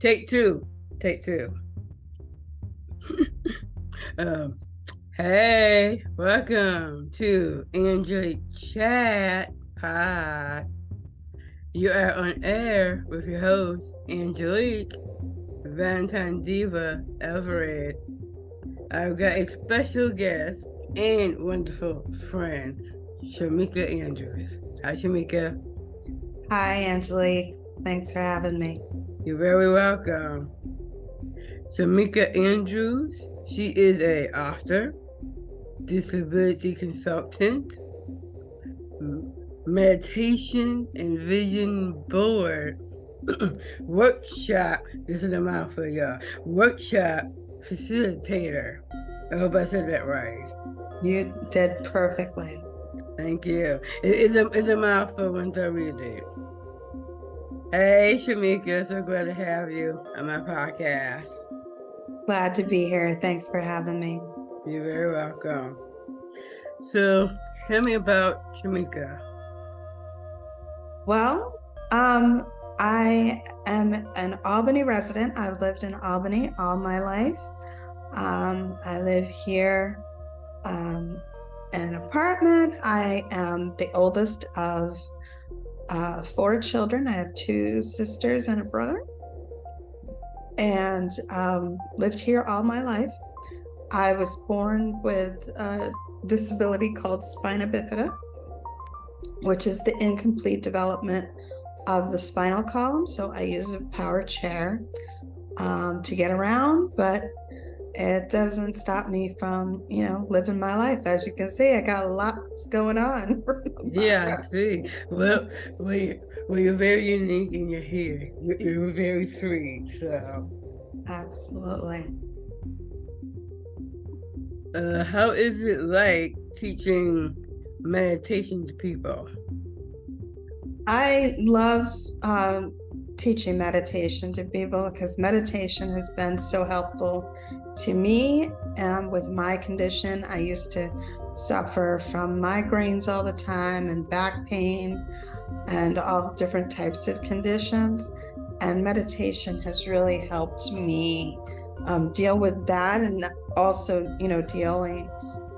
Take two. Take two. um, hey, welcome to Angelic Chat Pod. You are on air with your host, Angelique, Valentine Diva Everett. I've got a special guest and wonderful friend, Shameka Andrews. Hi, Shameka. Hi, Angelique. Thanks for having me. You're very welcome. Shameka Andrews, she is a author, disability consultant, meditation and vision board, workshop, this is a mouthful, y'all, workshop facilitator. I hope I said that right. You did perfectly. Thank you. It's a mouthful once I read it. Hey, Shameka, so glad to have you on my podcast. Glad to be here. Thanks for having me. You're very welcome. So, tell me about Shameka. Well, I am an Albany resident. I've lived in Albany all my life. I live here in an apartment. I am the oldest of 4 children. I have 2 sisters and a brother, and lived here all my life. I was born with a disability called spina bifida, which is the incomplete development of the spinal column. So I use a power chair to get around, but it doesn't stop me from, living my life. As you can see, I got lots going on. Yeah, I see. Well, you're very unique and you're here. You're very sweet. So, Absolutely. how is it like teaching meditation to people? I love teaching meditation to people because meditation has been so helpful to me. With my condition, I used to suffer from migraines all the time and back pain and all different types of conditions. And meditation has really helped me deal with that, and also, dealing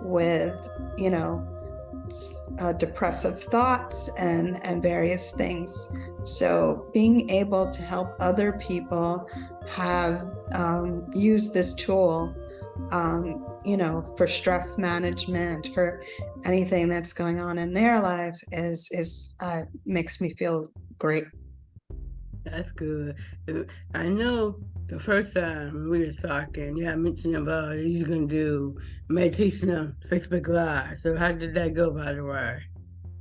with, depressive thoughts and various things. So being able to help other people have used this tool, for stress management, for anything that's going on in their lives, is makes me feel great. That's good. I know the first time we were talking, I mentioned about you was gonna do meditation on Facebook Live. So how did that go, by the way?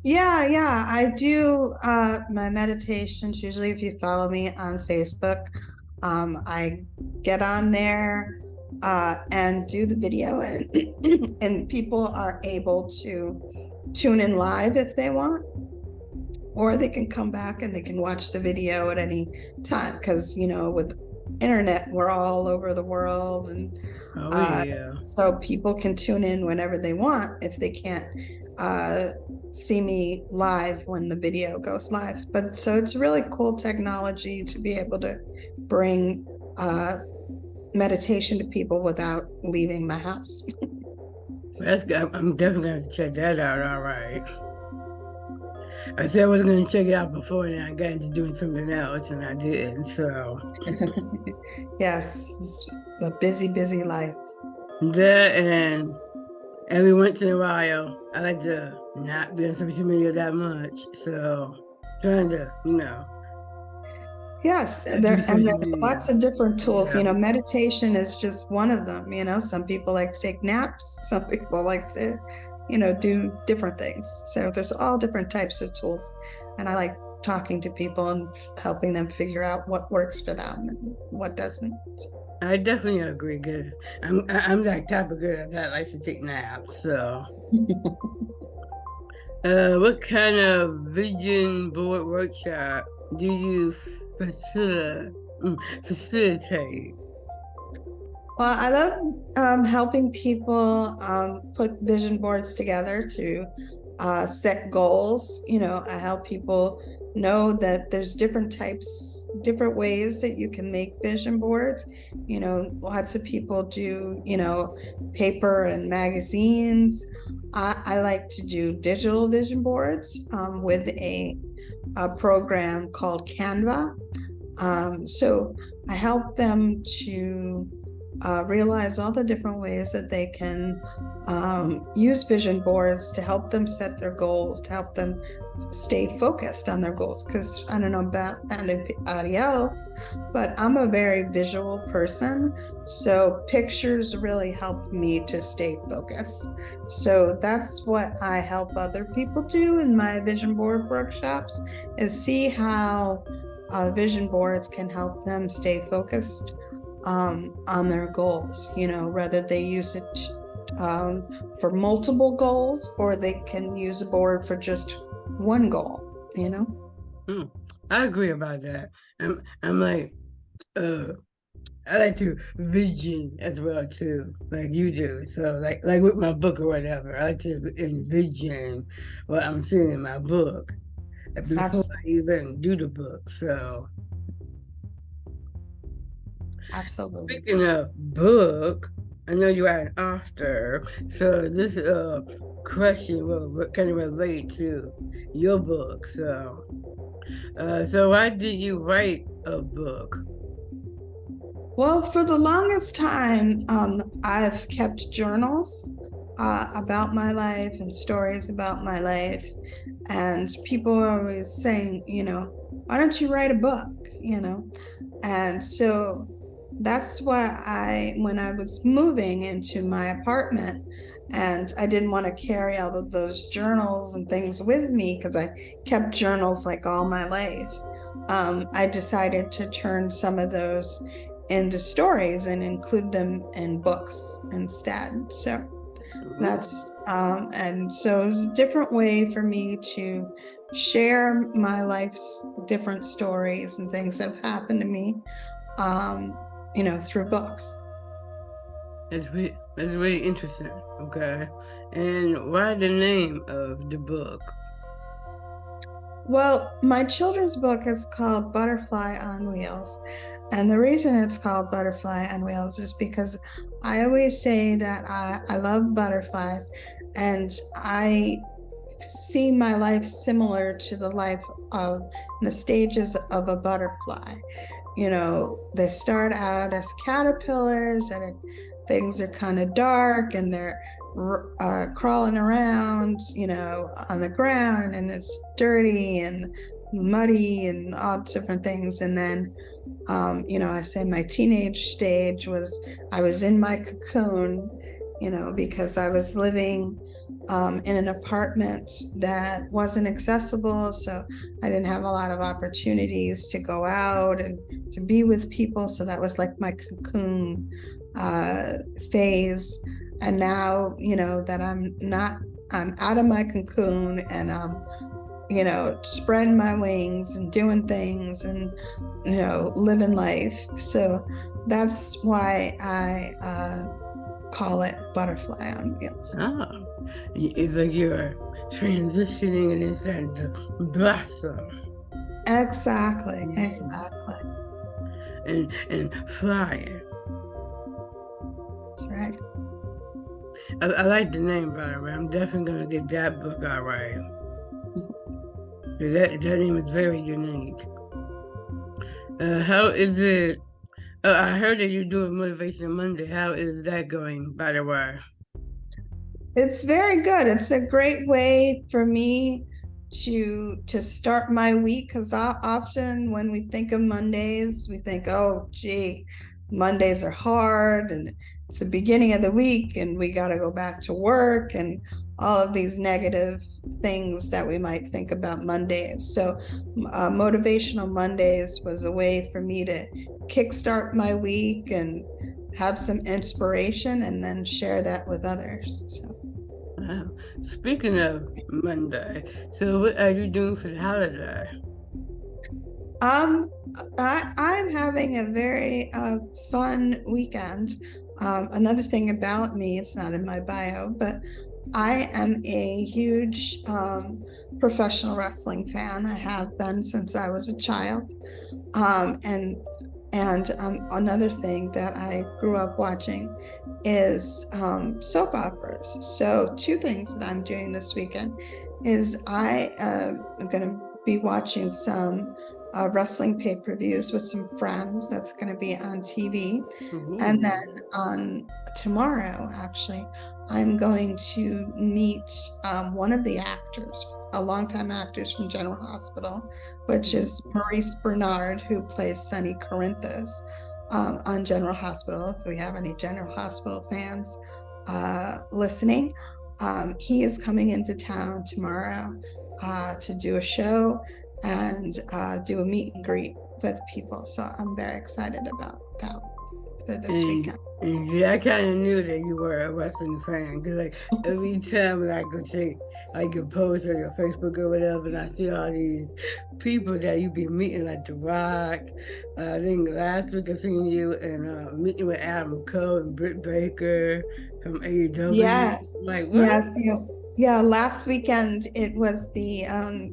Yeah, I do my meditations. Usually, if you follow me on Facebook, I get on there and do the video, and and people are able to tune in live if they want, or they can come back and they can watch the video at any time, because with internet, we're all over the world, and Oh yeah. so people can tune in whenever they want if they can't see me live when the video goes live. But so it's really cool technology to be able to bring meditation to people without leaving my house. That's good. I'm definitely gonna have to check that out. All right. I said I was gonna check it out before, and I got into doing something else, and I didn't. So Yes, it's a busy life. that, and every once in a while, I like to not be on social media that much. So trying to, Yes, do and social there's media. lots of different tools. Yeah. Meditation is just one of them. Some people like to take naps, some people like to, do different things. So there's all different types of tools. And I like talking to people and helping them figure out what works for them and what doesn't. I definitely agree because I'm that type of girl that likes to take naps. So, what kind of vision board workshop do you facilitate? Well, I love helping people put vision boards together to set goals. I help people, know that there's different ways that you can make vision boards. Lots of people do, paper and magazines. I like to do digital vision boards with a program called Canva. So I help them to realize all the different ways that they can use vision boards to help them set their goals, to help them stay focused on their goals. Because I don't know about anybody else, but I'm a very visual person. So pictures really help me to stay focused. So that's what I help other people do in my vision board workshops, is see how vision boards can help them stay focused on their goals, whether they use it for multiple goals or they can use a board for just one goal. I agree about that. I'm like, I like to vision as well too, like you do. So like with my book or whatever, I like to envision what I'm seeing in my book before I even do the book. So Absolutely. speaking of book, I know you are an author, so this question will kind of relate to your book. So why did you write a book? Well, for the longest time, I've kept journals about my life and stories about my life. And people are always saying, why don't you write a book? And so that's why when I was moving into my apartment, and I didn't want to carry all of those journals and things with me because I kept journals like all my life. I decided to turn some of those into stories and include them in books instead. So that's and so it was a different way for me to share my life's different stories and things that have happened to me, through books. That's really interesting. Okay, and why the name of the book? Well, my children's book is called Butterfly on Wheels. And the reason it's called Butterfly on Wheels is because I always say that I love butterflies, and I see my life similar to the life of the stages of a butterfly. They start out as caterpillars, and things are kind of dark, and they're crawling around, on the ground, and it's dirty and muddy and all different things. And then, I say my teenage stage was I was in my cocoon, because I was living in an apartment that wasn't accessible. So I didn't have a lot of opportunities to go out and to be with people. So that was like my cocoon phase. And now, that I'm out of my cocoon, and I'm, spreading my wings and doing things and, living life. So that's why I call it Butterfly on Wheels. Oh, it's like you're transitioning and it's starting to blossom Exactly, exactly. and flying. That's right. I like the name, by the way. I'm definitely gonna get that book all right. That name is very unique. How is it? I heard that you're doing Motivation Monday. How is that going, by the way? It's very good. It's a great way for me to start my week, because often when we think of Mondays, we think, oh, gee, Mondays are hard and it's the beginning of the week and we got to go back to work and all of these negative things that we might think about Mondays. So, Motivational Mondays was a way for me to kickstart my week and have some inspiration and then share that with others. So. Wow. Speaking of Monday, so what are you doing for the holiday? Um, I'm having a very fun weekend. Another thing about me, it's not in my bio, but I am a huge professional wrestling fan. I have been since I was a child. Um, and another thing that I grew up watching is soap operas. So two things that I'm doing this weekend is I am going to be watching some wrestling pay-per-views with some friends. That's going to be on TV. And Ooh. then on tomorrow, actually, I'm going to meet one of the actors, a longtime actors from General Hospital, which is Maurice Bernard, who plays Sonny Corinthos on General Hospital. If we have any General Hospital fans listening, he is coming into town tomorrow to do a show and do a meet and greet with people. So I'm very excited about that for this weekend. And yeah, I kind of knew that you were a wrestling fan because, like, every time when I go check, like, your post or your Facebook or whatever, and I see all these people that you be meeting, like The Rock. I think last week I seen you and meeting with Adam Cole and Britt Baker from AEW. Yes, Like, what? yes. Yeah, last weekend it was the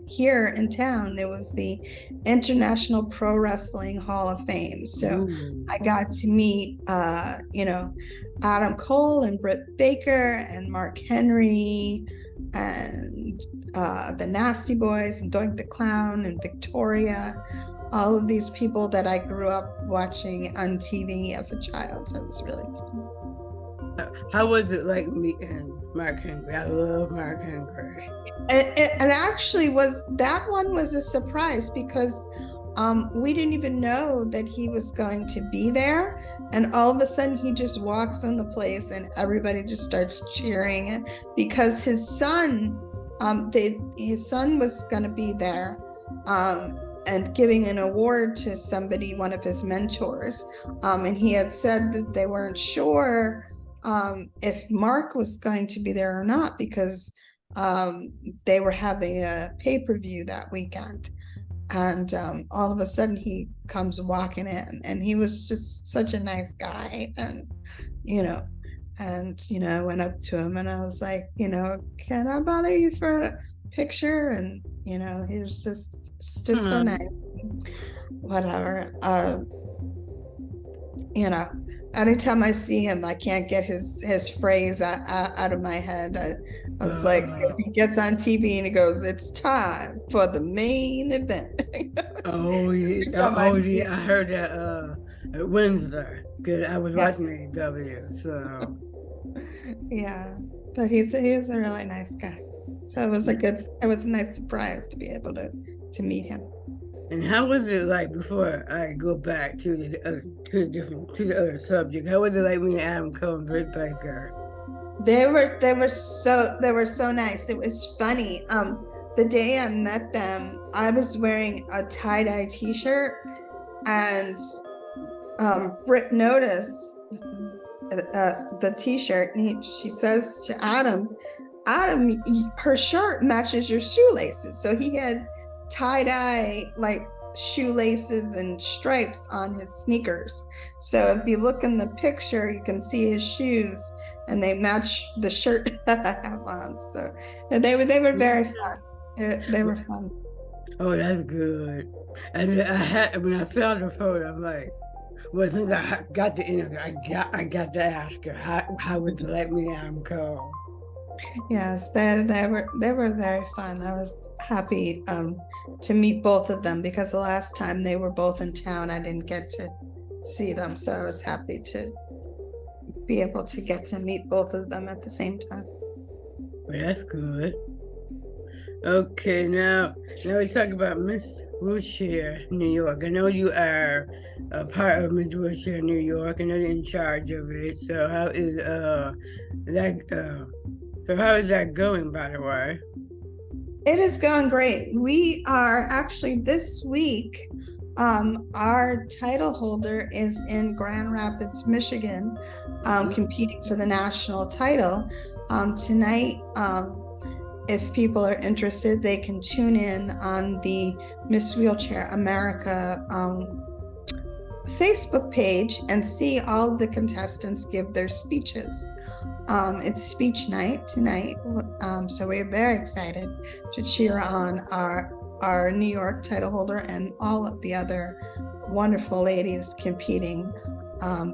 here in town, it was the International Pro Wrestling Hall of Fame. So Ooh. I got to meet Adam Cole and Britt Baker and Mark Henry and the Nasty Boys and Doink the Clown and Victoria, all of these people that I grew up watching on TV as a child. So it was really fun. How was it like meeting Mark Henry? I love Mark Henry. It actually was, that one was a surprise because we didn't even know that he was going to be there, and all of a sudden he just walks in the place and everybody just starts cheering because his son his son was going to be there and giving an award to somebody, one of his mentors, and he had said that they weren't sure if Mark was going to be there or not because they were having a pay-per-view that weekend. And all of a sudden he comes walking in and he was just such a nice guy. And, I went up to him and I was like, can I bother you for a picture? And, he was just so nice. Whatever. Anytime I see him, I can't get his phrase out of my head. I was like, Uh, he gets on TV and he goes, "It's time for the main event." oh Every yeah, time I oh see yeah. I him. heard that Wednesday because I was Yeah, watching AEW. So, yeah. But he was a really nice guy. So it was a nice surprise to be able to meet him. and how was it like before I go back to the other subject? How was it like meeting Adam Cole and Britt Baker? They were so nice. It was funny. The day I met them, I was wearing a tie-dye t-shirt, and Britt noticed the t-shirt, and she says to Adam, her shirt matches your shoelaces. So he had tie-dye like shoelaces and stripes on his sneakers. So if you look in the picture, you can see his shoes and they match the shirt that I have on. So and they were very fun. They were fun. Oh, that's good. And then I had when I saw the photo, I'm like, well, since got the interview, I got to ask her how would you like me Adam Cole? Yes, they were very fun. I was happy to meet both of them because the last time they were both in town, I didn't get to see them. So I was happy to be able to get to meet both of them at the same time. Well, that's good. Okay, now we talk about Miss Wheelchair New York. I know you are a part of Miss Wheelchair New York. I know you're in charge of it. That how is that going, by the way? It is going great. We are actually this week, our title holder is in Grand Rapids, Michigan, competing for the national title. Tonight, if people are interested, they can tune in on the Miss Wheelchair America Facebook page and see all the contestants give their speeches. It's speech night tonight, so we're very excited to cheer on our New York title holder and all of the other wonderful ladies competing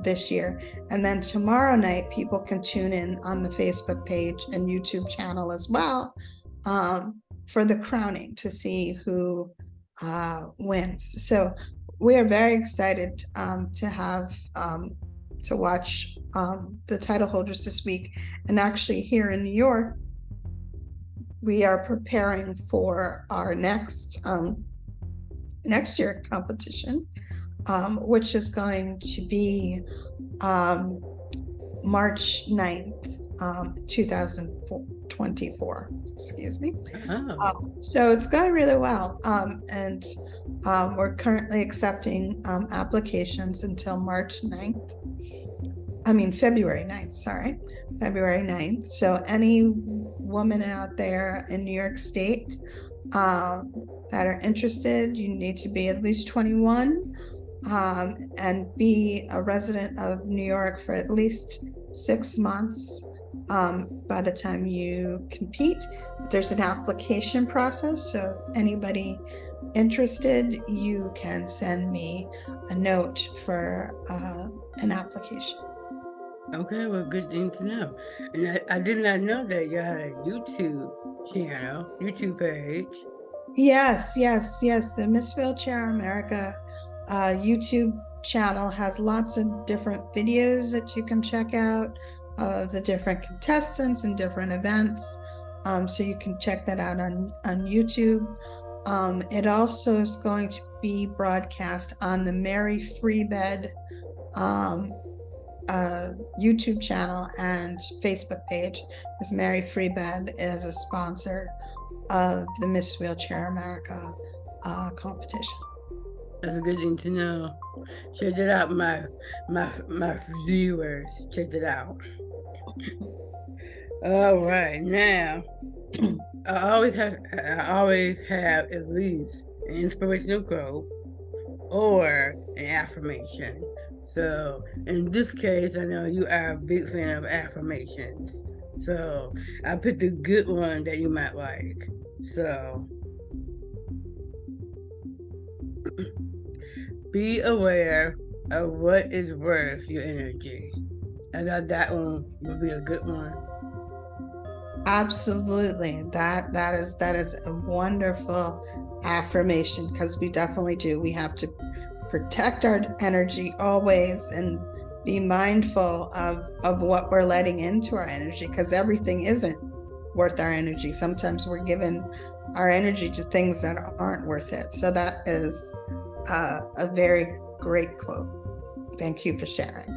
this year. And then tomorrow night, people can tune in on the Facebook page and YouTube channel as well for the crowning to see who wins. So we are very excited to have to watch the title holders this week. And actually here in New York, we are preparing for our next year competition, which is going to be March 9th, 2024, excuse me. Oh. So it's going really well. And we're currently accepting applications until February 9th, sorry, February 9th. So any woman out there in New York State that are interested, you need to be at least 21 and be a resident of New York for at least 6 months by the time you compete. There's an application process, so anybody interested, you can send me a note for an application. Okay, well, good thing to know. And I did not know that you had a YouTube channel, YouTube page. Yes. The Miss Wheelchair America YouTube channel has lots of different videos that you can check out of the different contestants and different events. So you can check that out on YouTube. It also is going to be broadcast on the Mary Freebed YouTube channel and Facebook page, because Mary Freebed is a sponsor of the Miss Wheelchair America competition. That's a good thing to know. Check it out, my viewers. Check it out. All right, now I always have at least an inspirational quote or an affirmation. So in this case, I know you are a big fan of affirmations. So I picked a good one that you might like. So be aware of what is worth your energy. I thought that one would be a good one. Absolutely. That is a wonderful affirmation, because we definitely do. We have to protect our energy always and be mindful of what we're letting into our energy, because everything isn't worth our energy. Sometimes we're giving our energy to things that aren't worth it. So that is a very great quote. Thank you for sharing.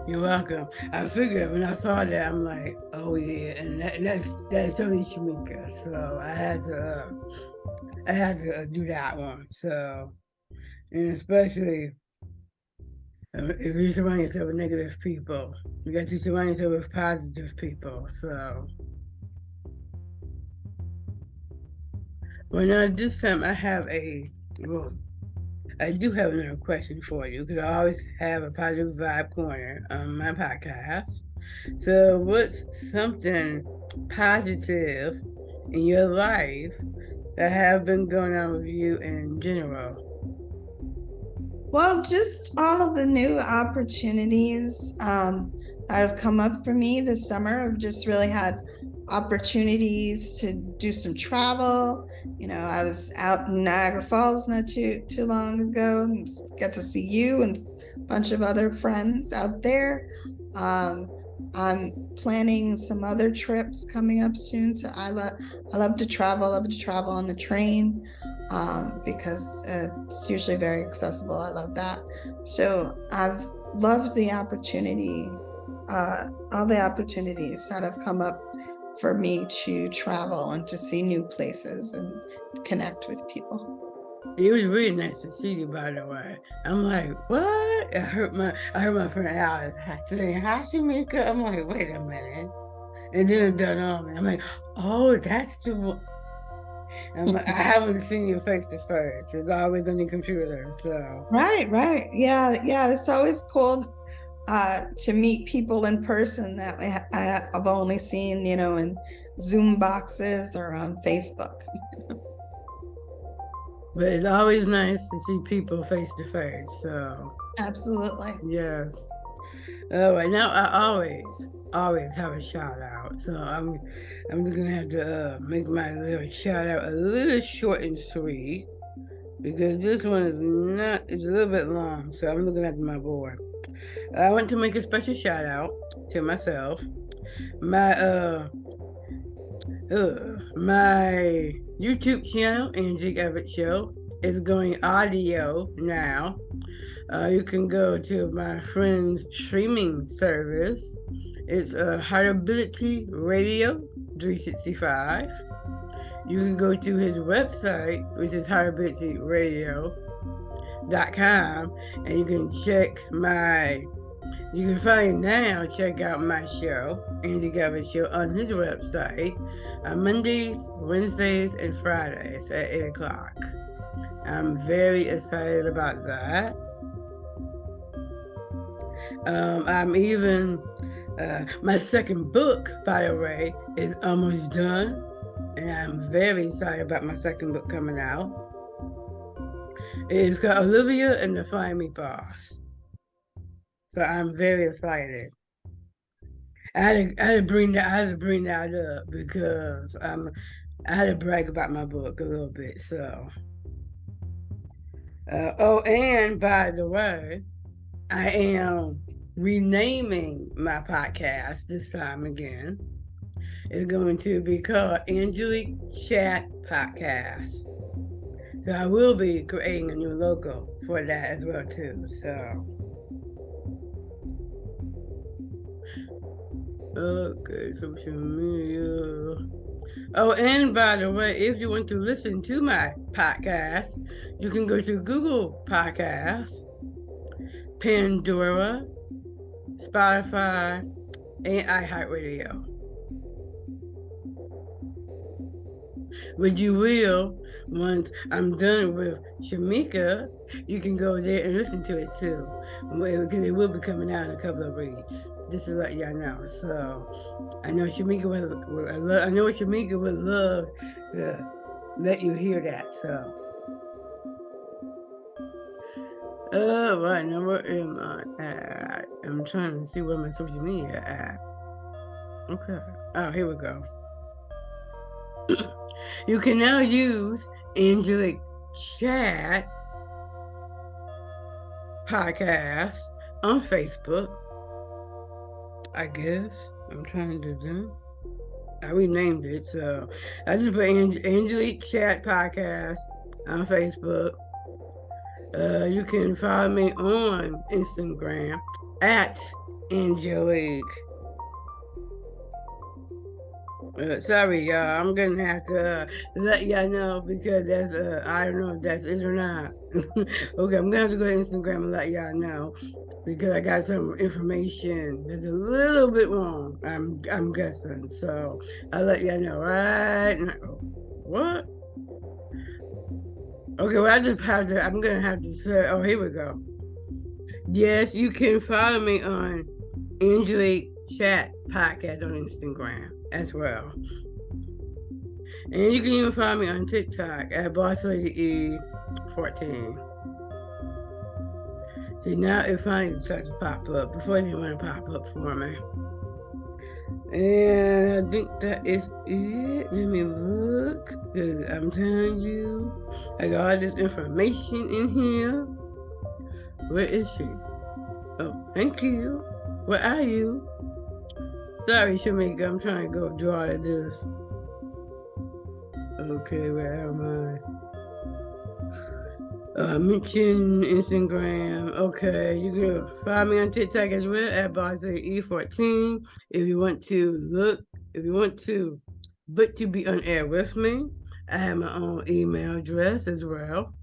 You're welcome. I figured when I saw that, I'm like, oh yeah, and that's totally Shameka. So I had to do that one. So, and especially if you surround yourself with negative people, you got to surround yourself with positive people. So, well, now this time I do have another question for you, because I always have a positive vibe corner on my podcast. So, what's something positive in your life that have been going on with you in general? Well, just all of the new opportunities that have come up for me this summer. I've just really had opportunities to do some travel. I was out in Niagara Falls not too long ago and get to see you and a bunch of other friends out there. I'm planning some other trips coming up soon. So I love to travel. I love to travel on the train because it's usually very accessible. I love that. So I've loved the opportunity, all the opportunities that have come up for me to travel and to see new places and connect with people. It was really nice to see you, by the way. I'm like, what? I heard my friend Alice saying, "Hi, Shameka." I'm like, wait a minute. And then it dawned on me. I'm like, oh, that's the one. I'm like, I haven't seen your face to first. It's always on the computer. So Right. Yeah. It's always cool to meet people in person that I've only seen, in Zoom boxes or on Facebook. But it's always nice to see people face to face. So Absolutely. yes. All right. Now I always have a shout out. So I'm just gonna have to make my little shout out a little short and sweet because this one is not. It's a little bit long. So I'm looking at my board. I want to make a special shout out to myself. My my YouTube channel, Angie Everett Show, is going audio now. You can go to my friend's streaming service. It's Hireability Radio 365. You can go to his website, which is hireabilityradio.com, and you can you can find now, check out my show, Andy Gabbard Show, on his website on Mondays, Wednesdays, and Fridays at 8 o'clock. I'm very excited about that. I'm even, my second book, by the way, is almost done. And I'm very excited about my second book coming out. It's called Olivia and the Find Me Boss. So I'm very excited. I had to bring that up because I had to brag about my book a little bit. So, and by the way, I am renaming my podcast this time again. It's going to be called Angelique Chat Podcast. So I will be creating a new logo for that as well too. So. Okay, social media. Oh, and by the way, if you want to listen to my podcast, you can go to Google Podcasts, Pandora, Spotify, and iHeartRadio. Which you will, once I'm done with Shameka, you can go there and listen to it too. Because it will be coming out in a couple of weeks. Just to let y'all know. So I know Shameka would love to let you hear that. So right now where am I at? I'm trying to see where my social media at. Okay. Oh, here we go. You can now use Angelic Chat Podcast on Facebook. I guess I'm trying to do. I renamed it, so I just put Angelique Chat Podcast on Facebook. You can follow me on Instagram at Angelique. Sorry, y'all. I'm gonna have to let y'all know because that's I don't know if that's it or not. Okay, I'm gonna have to go to Instagram and let y'all know because I got some information that's a little bit wrong. I'm guessing, so I'll let y'all know right now. What? Okay, well I just have to. I'm gonna have to say. Oh, here we go. Yes, you can follow me on Angelique Chat Podcast on Instagram as well. And you can even find me on TikTok at BossLadyE14. See, now it finally starts to pop up. Before it didn't want to pop up for me. And I think that is it. Let me look. Because I'm telling you, I got all this information in here. Where is she? Oh, thank you. Where are you? Sorry, Shameka, I'm trying to go draw at this. Okay, where am I? Mention Instagram. Okay, you can find me on TikTok as well at BossLadyE14. If you want to but to be on air with me, I have my own email address as well.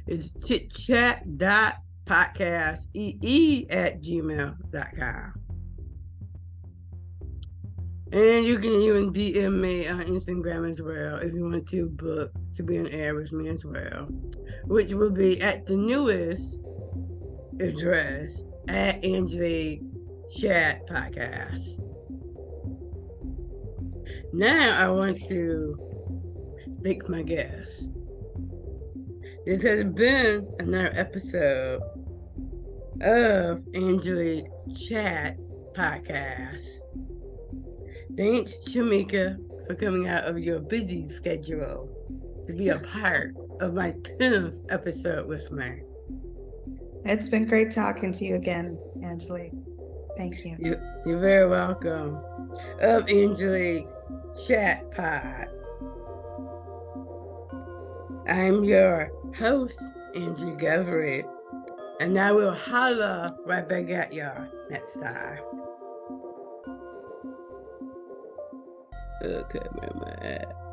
It's chitchat.podcastee@gmail.com. And you can even DM me on Instagram as well if you want to book to be on air with me as well, which will be at the newest address at Angelique Chat podcast. Now I want to thank my guests. This has been another episode of Angelique Chat Podcast. Thanks, Shameka, for coming out of your busy schedule to be a part of my 10th episode with me. It's been great talking to you again, Angelique. Thank you. You're very welcome. Of Angelique Chat Pod. I'm your host, Angie Goveritt, and I will holla right back at y'all next time. Okay, man.